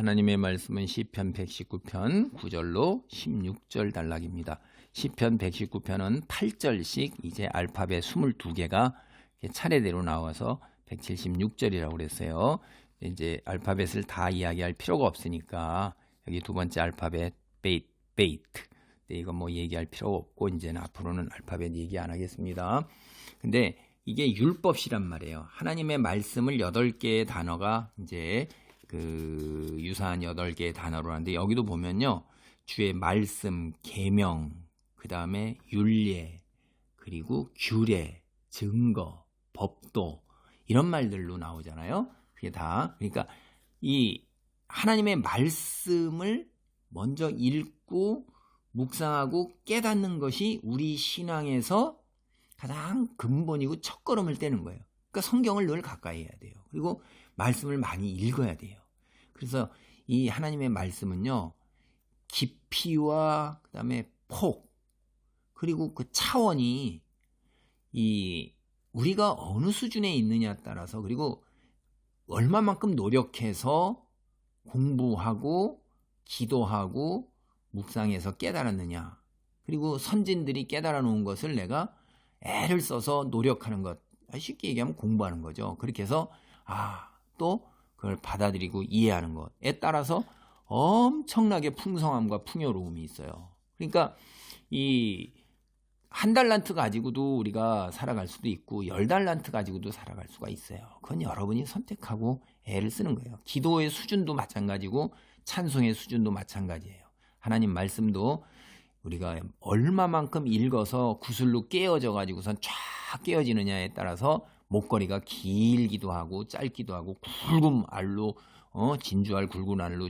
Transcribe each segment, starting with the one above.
하나님의 말씀은 시편 119편 9절로 16절 단락입니다. 시편 119편은 8절씩 이제 알파벳 22개가 차례대로 나와서 176절이라고 그랬어요. 이제 알파벳을 다 이야기할 필요가 없으니까 여기 두 번째 알파벳 베이트. 이거 뭐 얘기할 필요가 없고 이제는 앞으로는 알파벳 얘기 안 하겠습니다. 근데 이게 율법시란 말이에요. 하나님의 말씀을 8개의 단어가 이제 그 유사한 8개의 단어로 하는데 여기도 보면요. 주의 말씀, 계명, 그 다음에 율례, 그리고 규례, 증거, 법도 이런 말들로 나오잖아요. 그게 다 그러니까 이 하나님의 말씀을 먼저 읽고 묵상하고 깨닫는 것이 우리 신앙에서 가장 근본이고 첫걸음을 떼는 거예요. 그러니까 성경을 늘 가까이 해야 돼요. 그리고 말씀을 많이 읽어야 돼요. 그래서 이 하나님의 말씀은요. 깊이와 그다음에 폭 그리고 그 차원이 이 우리가 어느 수준에 있느냐에 따라서 그리고 얼마만큼 노력해서 공부하고 기도하고 묵상해서 깨달았느냐. 그리고 선진들이 깨달아 놓은 것을 내가 애를 써서 노력하는 것. 쉽게 얘기하면 공부하는 거죠. 그렇게 해서 또 그걸 받아들이고 이해하는 것에 따라서 엄청나게 풍성함과 풍요로움이 있어요. 그러니까 이 한 달란트 가지고도 우리가 살아갈 수도 있고 10달란트 가지고도 살아갈 수가 있어요. 그건 여러분이 선택하고 애를 쓰는 거예요. 기도의 수준도 마찬가지고 찬송의 수준도 마찬가지예요. 하나님 말씀도 우리가 얼마만큼 읽어서 구슬로 깨어져 가지고선 쫙 깨어지느냐에 따라서 목걸이가 길기도 하고 짧기도 하고 굵은 알로 진주알 굵은 알로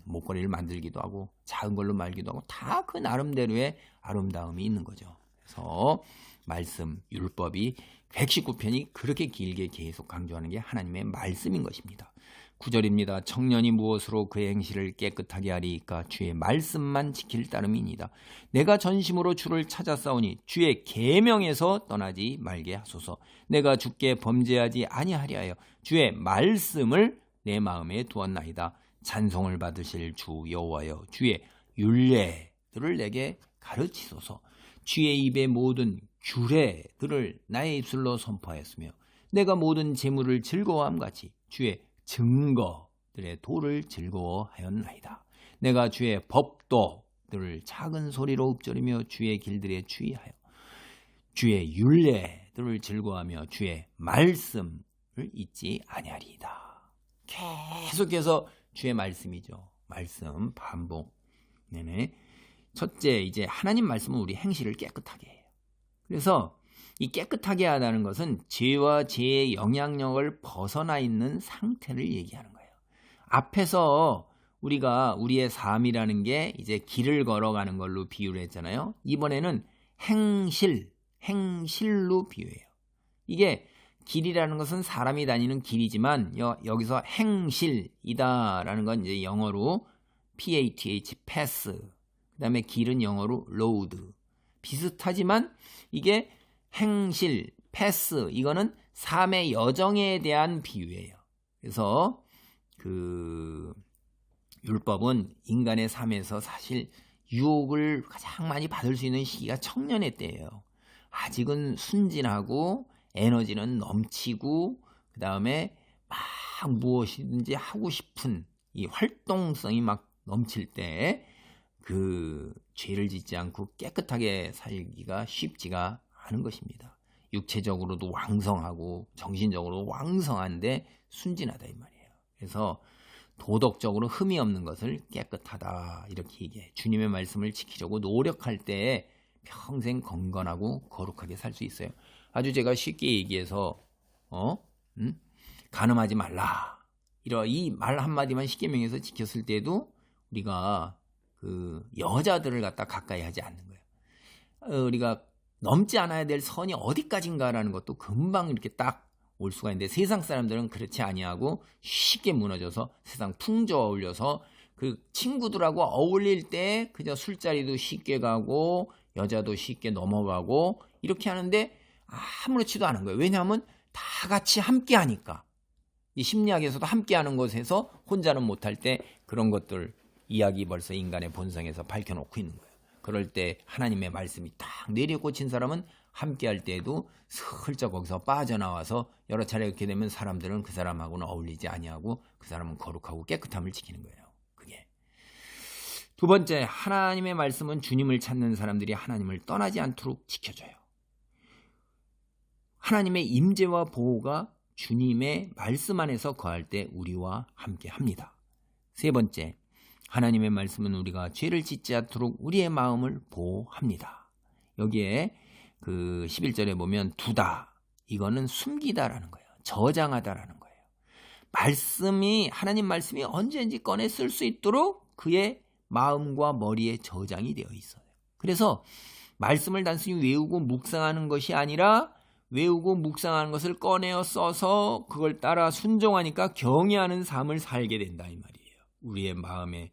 목걸이를 만들기도 하고 작은 걸로 말기도 하고 다 그 나름대로의 아름다움이 있는 거죠. 그래서 말씀, 율법이 119편이 그렇게 길게 계속 강조하는 게 하나님의 말씀인 것입니다. 9절입니다. 청년이 무엇으로 그의 행실을 깨끗하게 하리이까 주의 말씀만 지킬 따름이니이다. 내가 전심으로 주를 찾았사오니 주의 계명에서 떠나지 말게 하소서. 내가 주께 범죄하지 아니하리하여 주의 말씀을 내 마음에 두었나이다. 찬송을 받으실 주 여호와여 주의 율례들을 내게 가르치소서. 주의 입의 모든 규례들을 나의 입술로 선포하였으며 내가 모든 재물을 즐거워함 같이 주의 증거들의 도를 즐거워하였나이다. 내가 주의 법도들을 작은 소리로 읊조리며 주의 길들에 주의하여 주의 율례들을 즐거워하며 주의 말씀을 잊지 아니하리이다. 계속해서 주의 말씀이죠. 말씀 반복. 네네. 첫째, 이제 하나님 말씀은 우리 행실을 깨끗하게 해요. 그래서 이 깨끗하게 하다는 것은 죄와 죄의 영향력을 벗어나 있는 상태를 얘기하는 거예요. 앞에서 우리가 우리의 삶이라는 게 이제 길을 걸어가는 걸로 비유를 했잖아요. 이번에는 행실로 비유해요. 이게 길이라는 것은 사람이 다니는 길이지만 여기서 행실이다라는 건 이제 영어로 PATH, pass. 그다음에 길은 영어로 road. 비슷하지만 이게 행실, 패스 이거는 삶의 여정에 대한 비유예요. 그래서 그 율법은 인간의 삶에서 사실 유혹을 가장 많이 받을 수 있는 시기가 청년의 때예요. 아직은 순진하고 에너지는 넘치고 그다음에 막 무엇이든지 하고 싶은 이 활동성이 막 넘칠 때 그 죄를 짓지 않고 깨끗하게 살기가 쉽지가 않은 것입니다. 육체적으로도 왕성하고 정신적으로 왕성한데 순진하다 이 말이에요. 그래서 도덕적으로 흠이 없는 것을 깨끗하다 이렇게 얘기해. 주님의 말씀을 지키려고 노력할 때 평생 건강하고 거룩하게 살 수 있어요. 아주 제가 쉽게 얘기해서 간음하지 말라. 이 말 한마디만 십계명에서 지켰을 때도 우리가 그 여자들을 갖다 가까이 하지 않는 거예요. 우리가 넘지 않아야 될 선이 어디까지인가라는 것도 금방 이렇게 딱 올 수가 있는데 세상 사람들은 그렇지 아니하고 쉽게 무너져서 세상 풍조 어울려서 그 친구들하고 어울릴 때 그저 술자리도 쉽게 가고 여자도 쉽게 넘어가고 이렇게 하는데 아무렇지도 않은 거예요. 왜냐하면 다 같이 함께 하니까. 이 심리학에서도 함께하는 것에서 혼자는 못할 때 그런 것들 이야기 벌써 인간의 본성에서 밝혀놓고 있는 거예요. 그럴 때 하나님의 말씀이 딱 내려꽂힌 사람은 함께할 때에도 슬쩍 거기서 빠져나와서 여러 차례 이렇게 되면 사람들은 그 사람하고는 어울리지 아니하고 그 사람은 거룩하고 깨끗함을 지키는 거예요. 그게. 두 번째, 하나님의 말씀은 주님을 찾는 사람들이 하나님을 떠나지 않도록 지켜줘요. 하나님의 임재와 보호가 주님의 말씀 안에서 거할 때 우리와 함께 합니다. 세 번째, 하나님의 말씀은 우리가 죄를 짓지 않도록 우리의 마음을 보호합니다. 여기에 그 11절에 보면 두다, 이거는 숨기다라는 거예요. 저장하다라는 거예요. 하나님 말씀이 언제든지 꺼내 쓸 수 있도록 그의 마음과 머리에 저장이 되어 있어요. 그래서 말씀을 단순히 외우고 묵상하는 것이 아니라 외우고 묵상하는 것을 꺼내어 써서 그걸 따라 순종하니까 경외하는 삶을 살게 된다 이 말이에요. 우리의 마음에,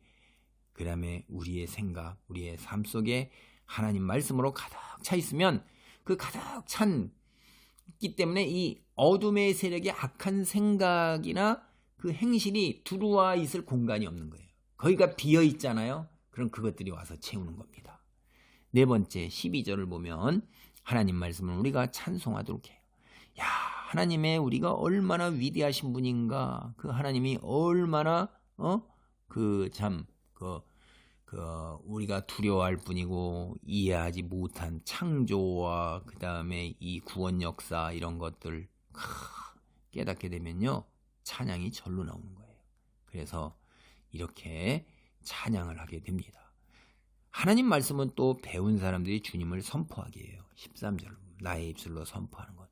그 다음에 우리의 생각, 우리의 삶 속에 하나님 말씀으로 가득 차 있으면 그 가득 찬기 때문에 이 어둠의 세력의 악한 생각이나 그 행실이 들어와 있을 공간이 없는 거예요. 거기가 비어 있잖아요. 그럼 그것들이 와서 채우는 겁니다. 네 번째 12절을 보면 하나님 말씀은 우리가 찬송하도록 해요. 야, 하나님의 우리가 얼마나 위대하신 분인가. 그 하나님이 얼마나 우리가 두려워할 뿐이고 이해하지 못한 창조와 그 다음에 이 구원 역사 이런 것들 깨닫게 되면요, 찬양이 절로 나오는 거예요. 그래서 이렇게 찬양을 하게 됩니다. 하나님 말씀은 또 배운 사람들이 주님을 선포하게 해요. 13절, 나의 입술로 선포하는 것.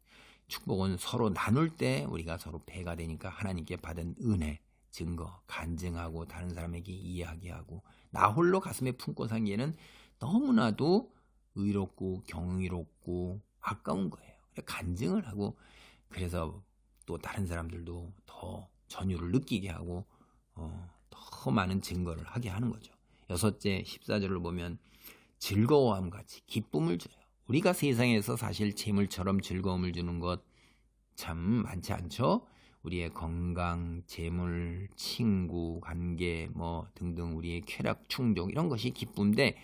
축복은 서로 나눌 때 우리가 서로 배가 되니까 하나님께 받은 은혜, 증거, 간증하고 다른 사람에게 이해하게 하고, 나 홀로 가슴에 품고 살기에는 너무나도 의롭고 경이롭고 아까운 거예요. 간증을 하고, 그래서 또 다른 사람들도 더 전율을 느끼게 하고 더 많은 증거를 하게 하는 거죠. 여섯째 14절을 보면 즐거워함 같이 기쁨을 줘요. 우리가 세상에서 사실 재물처럼 즐거움을 주는 것 참 많지 않죠? 우리의 건강, 재물, 친구, 관계 등등 우리의 쾌락, 충족 이런 것이 기쁨인데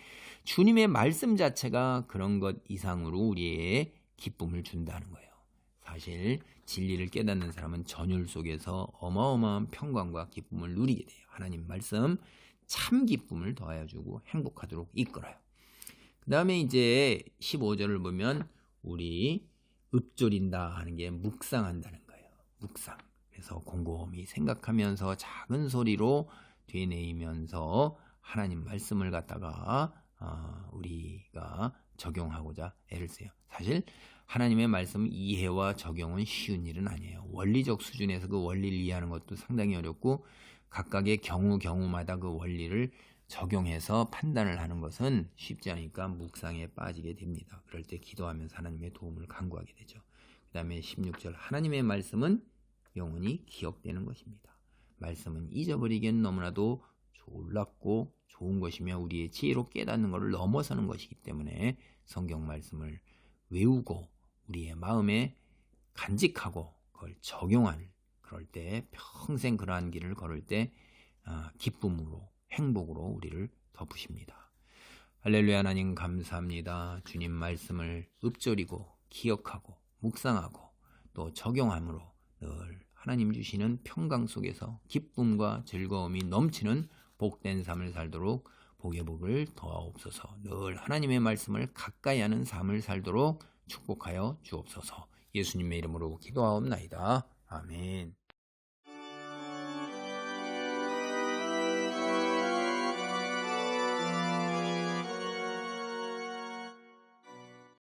주님의 말씀 자체가 그런 것 이상으로 우리의 기쁨을 준다는 거예요. 사실 진리를 깨닫는 사람은 전율 속에서 어마어마한 평강과 기쁨을 누리게 돼요. 하나님 말씀 참 기쁨을 더하여 주고 행복하도록 이끌어요. 그 다음에 이제 15절을 보면 우리 읊조린다 하는 게 묵상한다는 거예요. 묵상. 그래서 곰곰이 생각하면서 작은 소리로 되뇌이면서 하나님 말씀을 갖다가 우리가 적용하고자 애를 써요. 사실 하나님의 말씀 이해와 적용은 쉬운 일은 아니에요. 원리적 수준에서 그 원리를 이해하는 것도 상당히 어렵고 각각의 경우마다 그 원리를 적용해서 판단을 하는 것은 쉽지 않으니까 묵상에 빠지게 됩니다. 그럴 때 기도하면서 하나님의 도움을 간구하게 되죠. 그 다음에 16절 하나님의 말씀은 영원히 기억되는 것입니다. 말씀은 잊어버리기엔 너무나도 놀랍고 좋은 것이며 우리의 지혜로 깨닫는 것을 넘어서는 것이기 때문에 성경 말씀을 외우고 우리의 마음에 간직하고 그걸 적용하는, 그럴 때 평생 그러한 길을 걸을 때 기쁨으로 행복으로 우리를 덮으십니다. 할렐루야. 하나님 감사합니다. 주님 말씀을 읊조리고 기억하고 묵상하고 또 적용함으로 늘 하나님 주시는 평강 속에서 기쁨과 즐거움이 넘치는 복된 삶을 살도록 복의 복을 더하옵소서. 늘 하나님의 말씀을 가까이 하는 삶을 살도록 축복하여 주옵소서. 예수님의 이름으로 기도하옵나이다. 아멘.